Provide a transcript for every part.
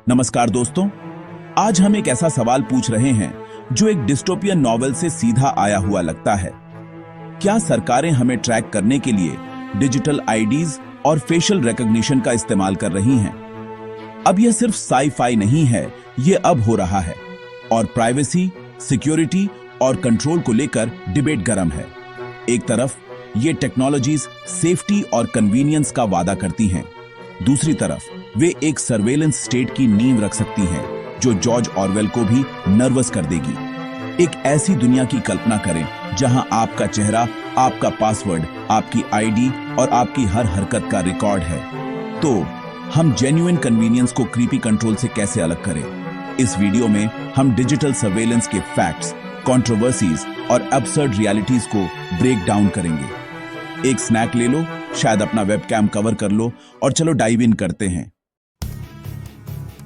नमस्कार दोस्तों, आज हम एक ऐसा सवाल पूछ रहे हैं जो एक डिस्टोपियन नॉवेल से सीधा आया हुआ लगता है। क्या सरकारें हमें ट्रैक करने के लिए डिजिटल आईडीज और फेशियल रिकॉग्निशन का इस्तेमाल कर रही हैं? अब यह सिर्फ साई-फाई नहीं है, यह अब हो रहा है और प्राइवेसी, सिक्योरिटी और कंट्रोल को लेकर डिबेट गर्म है। एक तरफ ये टेक्नोलॉजीज सेफ्टी और कन्वीनियंस का वादा करती हैं, दूसरी तरफ वे एक सर्वेलेंस स्टेट की नींव रख सकती हैं जो जॉर्ज ऑरवेल को भी नर्वस कर देगी। एक ऐसी दुनिया की कल्पना करें जहां आपका चेहरा, आपका पासवर्ड, आपकी आईडी और आपकी हर हरकत का रिकॉर्ड है। तो हम जेन्युइन कन्वीनियंस को क्रीपी कंट्रोल से कैसे अलग करें? इस वीडियो में हम डिजिटल सर्वेलेंस के फैक्ट्स, कंट्रोवर्सीज और एब्सर्ड रियलिटीज को ब्रेक डाउन करेंगे। एक स्नैक ले लो, शायद अपना वेबकैम कवर कर लो और चलो डाइव इन करते हैं।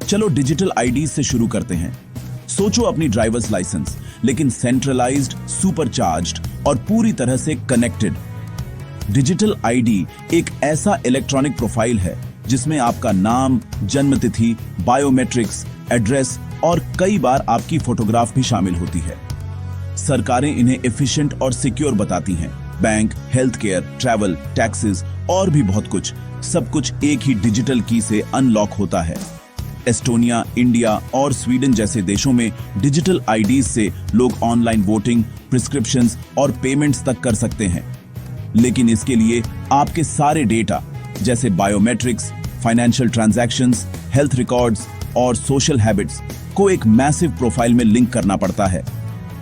चलो डिजिटल आईडीज से शुरू करते हैं। सोचो अपनी ड्राइवर्स लाइसेंस, लेकिन सेंट्रलाइज्ड, सुपरचार्ज्ड और पूरी तरह से कनेक्टेड। डिजिटल आईडी एक ऐसा इलेक्ट्रॉनिक प्रोफाइल है जिसमें आपका नाम, जन्मतिथि, बायोमेट्रिक्स, एड्रेस और कई बार आपकी फोटोग्राफ भी शामिल होती है। सरकारें इन्हें एफिशिएंट और सिक्योर बताती हैं। Bank, health care, travel, taxes और भी बहुत कुछ, सब कुछ एक ही डिजिटल की से अनलॉक होता है। एस्टोनिया, इंडिया और स्वीडन जैसे देशों में डिजिटल आईडीज से लोग ऑनलाइन वोटिंग, प्रिस्क्रिप्शंस और पेमेंट्स तक कर सकते हैं। लेकिन इसके लिए आपके सारे डेटा जैसे biometrics, financial transactions, health records और सोशल हैबिट्स को एक मैसिव प्रोफाइल में लिंक करना पड़ता है।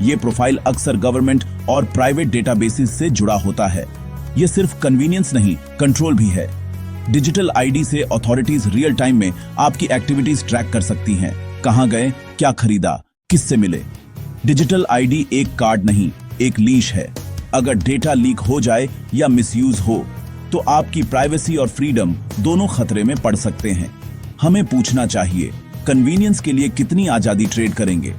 ये प्रोफाइल अक्सर गवर्नमेंट और प्राइवेट डेटाबेसेस से जुड़ा होता है। ये सिर्फ कन्वीनियंस नहीं, कंट्रोल भी है। डिजिटल आईडी से अथॉरिटीज रियल टाइम में आपकी एक्टिविटीज ट्रैक कर सकती हैं। कहां गए, क्या खरीदा, किससे मिले। डिजिटल आईडी एक कार्ड नहीं, एक लीश है। अगर डेटा लीक हो जाए या मिसयूज हो तो आपकी प्राइवेसी और फ्रीडम दोनों खतरे में पड़ सकते हैं। हमें पूछना चाहिए, कन्वीनियंस के लिए कितनी आजादी ट्रेड करेंगे?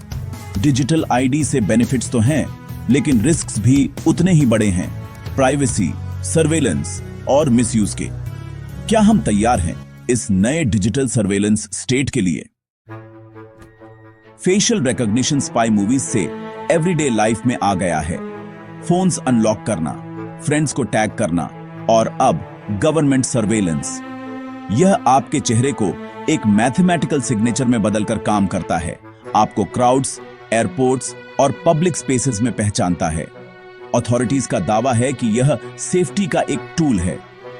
डिजिटल आईडी से बेनिफिट्स तो हैं, लेकिन रिस्क्स भी उतने ही बड़े हैं, प्राइवेसी, सर्वेलेंस और मिसयूज के। क्या हम तैयार हैं इस नए डिजिटल सर्वेलेंस स्टेट के लिए? फेशियल रिकॉग्निशन स्पाई मूवीज से एवरीडे लाइफ में आ गया है। फोन्स अनलॉक करना, फ्रेंड्स को टैग करना और अब गवर्नमेंट सर्वेलेंस। यह आपके चेहरे को एक मैथमेटिकल सिग्नेचर में बदलकर काम करता है। आपको क्राउड्स, एयरपोर्ट्स और पब्लिक स्पेसेस में पहचानता है। अथॉरिटीज का दावा है कि यह सेफ्टी का एक टूल है,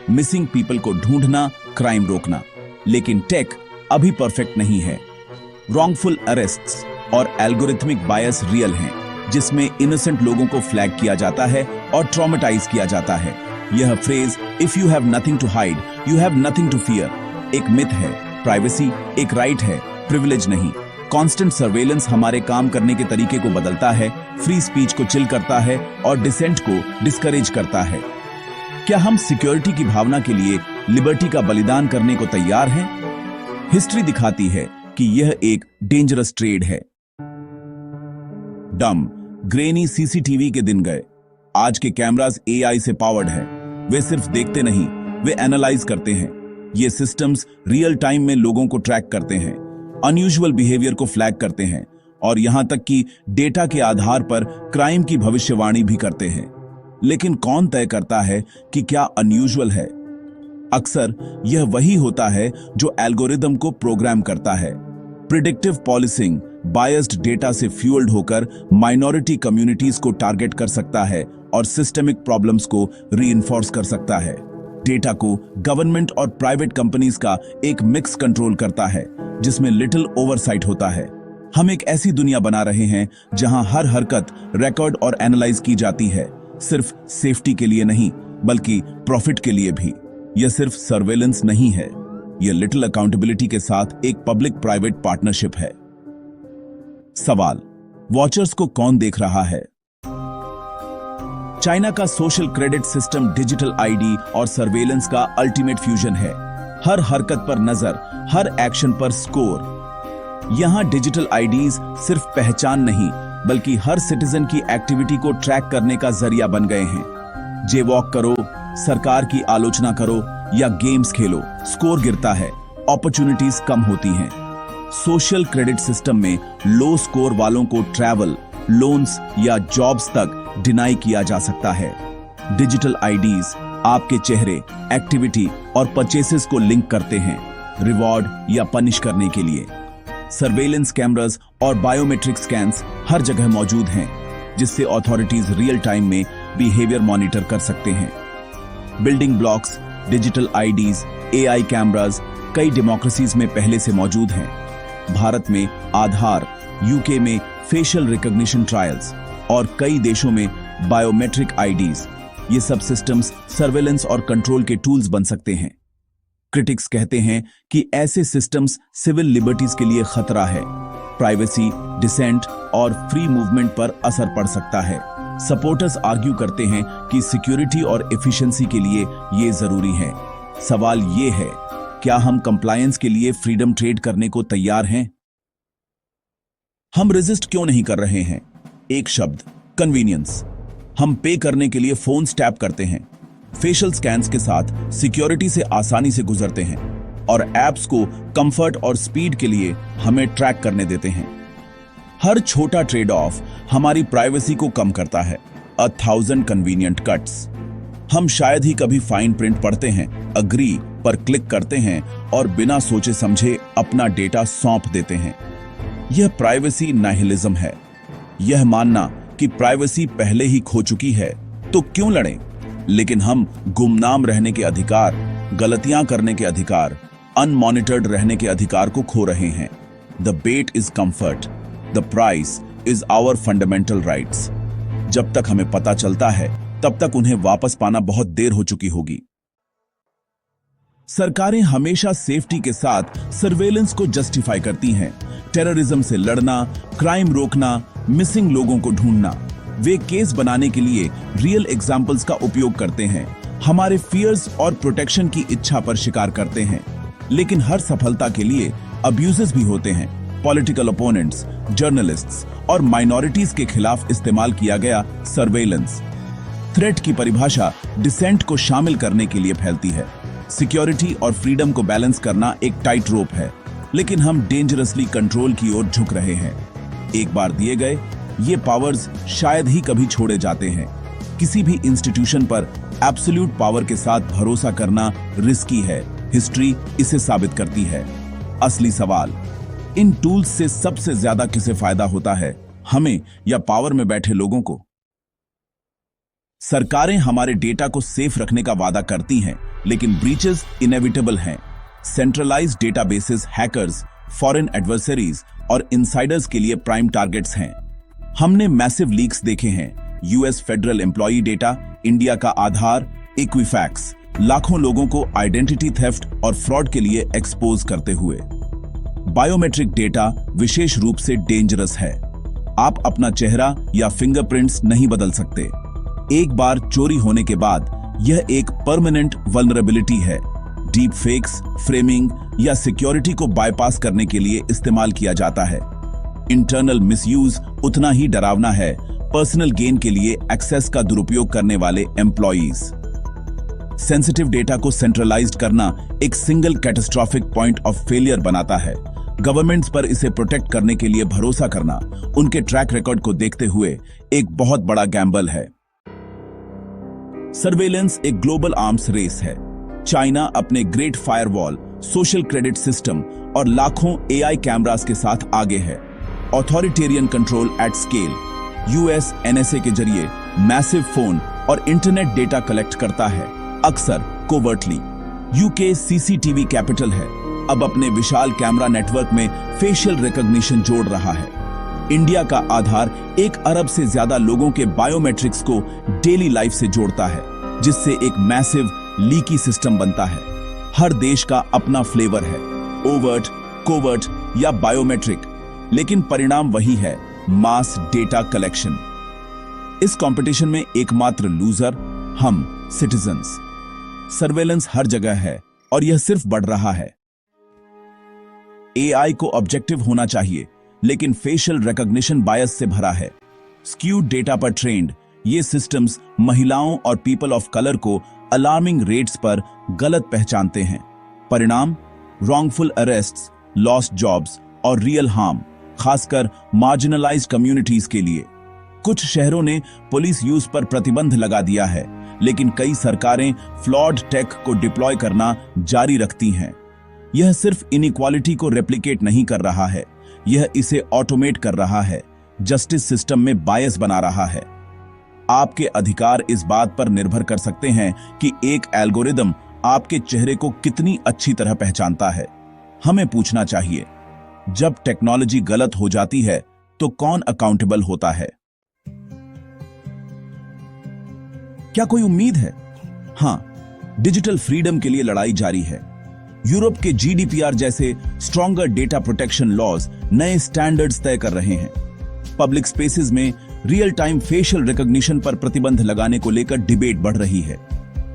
मिसिंग पीपल को ढूंढना, क्राइम रोकना। लेकिन टेक अभी परफेक्ट नहीं है। रॉन्गफुल अरेस्ट्स और एल्गोरिथमिक बायस रियल हैं, जिसमें इनोसेंट लोगों को फ्लैग किया जाता है और ट्रॉमेटाइज किया जाता है। यह phrase if you have nothing to hide you have nothing to fear एक मिथ है। प्राइवेसी एक राइट है, प्रिविलेज नहीं। कांस्टेंट सर्वेलेंस हमारे काम करने के तरीके को बदलता है, फ्री स्पीच को चिल करता है और डिसेंट को डिस्करेज करता है। क्या हम सिक्योरिटी की भावना के लिए लिबर्टी का बलिदान करने को तैयार हैं? हिस्ट्री दिखाती है कि यह एक डेंजरस ट्रेड है। डम, ग्रेनी सीसीटीवी के दिन गए। आज के कैमरास एआई से पावर्ड है। वे सिर्फ देखते नहीं, वे एनालाइज करते हैं। ये सिस्टम्स रियल टाइम में लोगों को ट्रैक करते हैं, अनयूजुअल बिहेवियर को फ्लैग करते हैं और यहां तक कि डेटा के आधार पर क्राइम की भविष्यवाणी भी करते हैं। लेकिन कौन तय करता है कि क्या अनयूजुअल है? अक्सर यह वही होता है जो एल्गोरिदम को प्रोग्राम करता है। प्रिडिक्टिव पॉलिसिंग बायस्ड डेटा से फ्यूल्ड होकर माइनॉरिटी कम्युनिटीज को टारगेट कर सकता है और सिस्टेमिक प्रॉब्लम्स को रीइंफोर्स कर सकता है। डेटा को गवर्नमेंट और प्राइवेट कंपनीज का एक मिक्स कंट्रोल करता है, जिसमें लिटिल ओवरसाइट होता है। हम एक ऐसी दुनिया बना रहे हैं जहां हर हरकत रिकॉर्ड और एनालाइज की जाती है, सिर्फ सेफ्टी के लिए नहीं बल्कि प्रॉफिट के लिए भी। यह सिर्फ सर्वेलेंस नहीं है, यह लिटिल अकाउंटेबिलिटी के साथ एक पब्लिक प्राइवेट पार्टनरशिप है। सवाल, वॉचर्स को कौन देख रहा है? चाइना का social credit system digital ID और सर्वेलेंस का अल्टीमेट फ्यूजन है। हर हरकत पर नजर, हर एक्शन पर स्कोर। यहां डिजिटल आईडीज सिर्फ पहचान नहीं बल्कि हर सिटीजन की एक्टिविटी को ट्रैक करने का जरिया बन गए हैं। जे वॉक करो, सरकार की आलोचना करो या गेम्स खेलो, स्कोर गिरता है, अपॉर्चुनिटीज कम होती हैं। सोशल क्रेडिट सिस्टम में लो स्कोर वालों को ट्रैवल, लोन्स या जॉब्स तक डिनाई किया जा सकता है। डिजिटल आईडीज आपके चेहरे, एक्टिविटी और परचेसेस को लिंक करते हैं, रिवॉर्ड या पनिश करने के लिए। सर्वेलेंस कैमरास और बायोमेट्रिक स्कैन्स हर जगह मौजूद हैं, जिससे अथॉरिटीज रियल टाइम में बिहेवियर मॉनिटर कर सकते हैं। Building blocks, digital IDs, AI cameras कई डेमोक्रेसीज में पहले से मौजूद हैं। भारत में आधार, यूके में फेशियल रिकॉग्निशन ट्रायल्स और कई देशों में बायोमेट्रिक आईडीज। ये सब सिस्टम्स सर्वेलेंस और कंट्रोल के टूल्स बन सकते हैं। क्रिटिक्स कहते हैं कि ऐसे सिस्टम्स सिविल लिबर्टीज के लिए खतरा है, प्राइवेसी, डिसेंट और फ्री मूवमेंट पर असर पड़ सकता है। सपोर्टर्स आर्ग्यू करते हैं कि सिक्योरिटी और एफिशिएंसी के लिए ये जरूरी है। सवाल ये है, क्या हम कंप्लायंस के लिए फ्रीडम ट्रेड करने को तैयार हैं? हम रेजिस्ट क्यों नहीं कर रहे हैं? एक शब्द, कन्वीनियंस। हम पे करने के लिए फोन टैप करते हैं, फेशियल स्कैन्स के साथ सिक्योरिटी से आसानी से गुजरते हैं और एप्स को कंफर्ट और स्पीड के लिए हमें ट्रैक करने देते हैं। हर छोटा ट्रेड ऑफ हमारी प्राइवेसी को कम करता है। 1000 कन्वीनियंट कट्स। हम शायद ही कभी फाइन प्रिंट पढ़ते हैं, अग्री पर क्लिक करते हैं और बिना सोचे समझे अपना डेटा सौंप देते हैं। यह प्राइवेसी नाइहिलिज्म है। यह मानना कि प्राइवेसी पहले ही खो चुकी है तो क्यों लड़ें? लेकिन हम गुमनाम रहने के अधिकार, गलतियां करने के अधिकार, अनमॉनिटर्ड रहने के अधिकार को खो रहे हैं। The bet is comfort, the price is our fundamental rights. जब तक हमें पता चलता है तब तक उन्हें वापस पाना बहुत देर हो चुकी होगी। सरकारें हमेशा सेफ्टी के साथ सर्वेलेंस को जस्टिफाई करती हैं। टेररिज्म से लड़ना, क्राइम रोकना, मिसिंग लोगों को ढूंढना। वे केस बनाने के लिए रियल एग्जाम्पल्स का उपयोग करते हैं, हमारे फियर्स और प्रोटेक्शन की इच्छा पर शिकार करते हैं। लेकिन हर सफलता के लिए अब्यूजेस भी होते हैं। पॉलिटिकल ओपोनेंट्स, जर्नलिस्ट्स और माइनॉरिटीज के खिलाफ इस्तेमाल किया गया सर्वेलेंस। थ्रेट की परिभाषा डिसेंट को शामिल करने के लिए फैलती है। सिक्योरिटी और फ्रीडम को बैलेंस करना एक टाइट रोप है, लेकिन हम डेंजरसली कंट्रोल की ओर झुक रहे हैं। एक बार दिए गए, ये पावर्स शायद ही कभी छोड़े जाते हैं। किसी भी इंस्टीट्यूशन पर एब्सोल्यूट पावर के साथ भरोसा करना रिस्की है। हिस्ट्री इसे साबित करती है। असली सवाल, इन टूल्स से सबसे ज्यादा किसे फायदा होता है, हमें या पावर में बैठे लोगों को? सरकारें हमारे डेटा को सेफ रखने का वादा करती हैं, लेकिन ब्रीचेस इनएविटेबल हैं। Centralised databases hackers, foreign adversaries और इनसाइडर्स के लिए प्राइम टारगेट्स हैं। हमने मैसिव लीक्स देखे हैं। US federal employee data, India का आधार, इक्विफैक्स, लाखों लोगों को आइडेंटिटी थेफ्ट और फ्रॉड के लिए एक्सपोज करते हुए। बायोमेट्रिक डेटा विशेष रूप से डेंजरस है। आप अपना चेहरा या फिंगरप्रिंट्स नहीं बदल सकते। एक बार चोरी होने के बाद यह एक परमानेंट वल्नरेबिलिटी है। डीप फेक्स, फ्रेमिंग या सिक्योरिटी को बाईपास करने के लिए इस्तेमाल किया जाता है। इंटरनल मिसयूज उतना ही डरावना है, पर्सनल गेन के लिए एक्सेस का दुरुपयोग करने वाले एम्प्लॉइज। सेंसिटिव डेटा को सेंट्रलाइज्ड करना एक single catastrophic point of failure बनाता है। गवर्नमेंट्स पर इसे प्रोटेक्ट करने के लिए भरोसा करना उनके ट्रैक रिकॉर्ड को देखते हुए एक बहुत बड़ा गैम्बल है। सर्वेलेंस एक ग्लोबल आर्म्स रेस है। चाइना अपने great firewall, social credit system और लाखों एआई कैमरास के साथ आगे है। Authoritarian control at scale. US NSA के जरिए मैसिव फोन और इंटरनेट डेटा कलेक्ट करता है, अक्सर कोवर्टली। यूके सीसीटीवी कैपिटल है, अब अपने विशाल कैमरा नेटवर्क में फेशियल रिकॉग्निशन जोड़ रहा है। इंडिया का आधार 1 अरब से ज्यादा लोगों के बायोमेट्रिक्स को डेली लाइफ से जोड़ता है, जिससे एक मैसिव लीकी सिस्टम बनता है। हर देश का अपना फ्लेवर है, ओवर्ट, कोवर्ट या बायोमेट्रिक, लेकिन परिणाम वही है, मास डेटा कलेक्शन। इस कंपटीशन में एकमात्र लूजर हम सिटीजन्स। सर्वेलेंस हर जगह है और यह सिर्फ बढ़ रहा है। एआई को ऑब्जेक्टिव होना चाहिए, लेकिन फेशियल रिकॉग्निशन बायस से भरा है। स्क्यूड डेटा पर ट्रेंड ये सिस्टम्स महिलाओं और पीपल ऑफ कलर को अलार्मिंग रेट्स पर गलत पहचानते हैं। परिणाम, रॉन्गफुल अरेस्ट्स, लॉस्ट जॉब्स और रियल हार्म, खासकर मार्जिनलाइज्ड कम्युनिटीज के लिए। कुछ शहरों ने पुलिस यूज पर प्रतिबंध लगा दिया है, लेकिन कई सरकारें फ्लॉड टेक को डिप्लॉय करना जारी रखती हैं। यह सिर्फ इनइक्वालिटी को रेप्लिकेट नहीं कर रहा है, यह इसे ऑटोमेट कर रहा है, जस्टिस सिस्टम में बायस बना रहा है। आपके अधिकार इस बात पर निर्भर कर सकते हैं कि एक एल्गोरिदम आपके चेहरे को कितनी अच्छी तरह पहचानता है। हमें पूछना चाहिए, जब टेक्नोलॉजी गलत हो जाती है तो कौन अकाउंटेबल होता है? क्या कोई उम्मीद है? हां, डिजिटल फ्रीडम के लिए लड़ाई जारी है। यूरोप के GDPR जैसे स्ट्रॉन्गर डेटा प्रोटेक्शन लॉज नए स्टैंडर्ड्स तय कर रहे हैं। पब्लिक स्पेसेस में रियल टाइम फेशियल रिकॉग्निशन पर प्रतिबंध लगाने को लेकर डिबेट बढ़ रही है।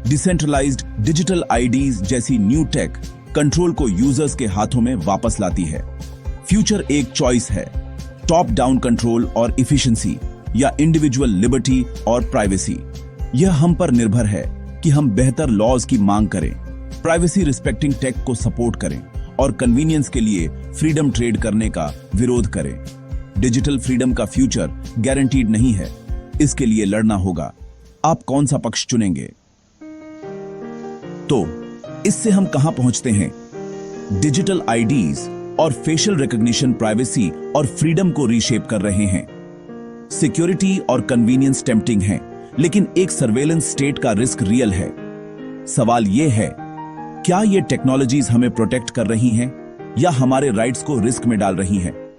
डिसेंट्रलाइज्ड डिजिटल आईडीज जैसी न्यू टेक कंट्रोल को यूजर्स के हाथों में वापस लाती है। फ्यूचर एक चॉइस है, टॉप डाउन कंट्रोल और इफिशिएंसी या इंडिविजुअल लिबर्टी और प्राइवेसी। यह हम पर निर्भर है कि हम बेहतर लॉज की मांग करें, प्राइवेसी रिस्पेक्टिंग टेक को सपोर्ट करें और कन्वीनियंस के लिए फ्रीडम ट्रेड करने का विरोध करें। डिजिटल फ्रीडम का फ्यूचर गारंटीड नहीं है, इसके लिए लड़ना होगा। आप कौन सा पक्ष चुनेंगे? तो इससे हम कहां पहुंचते हैं? डिजिटल आईडीज और फेशियल रिकॉग्निशन प्राइवेसी और फ्रीडम को रीशेप कर रहे हैं। सिक्योरिटी और कन्वीनियंस टेम्पटिंग है, लेकिन एक सर्वेलेंस स्टेट का रिस्क रियल है। सवाल यह है, क्या ये टेक्नोलॉजीज हमें प्रोटेक्ट कर रही हैं या हमारे राइट्स को रिस्क में डाल रही हैं?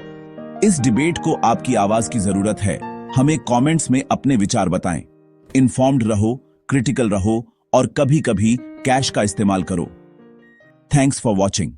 इस डिबेट को आपकी आवाज की जरूरत है। हमें कमेंट्स में अपने विचार बताएं। इन्फॉर्म्ड रहो, क्रिटिकल रहो और कभी-कभी कैश का इस्तेमाल करो। Thanks for watching.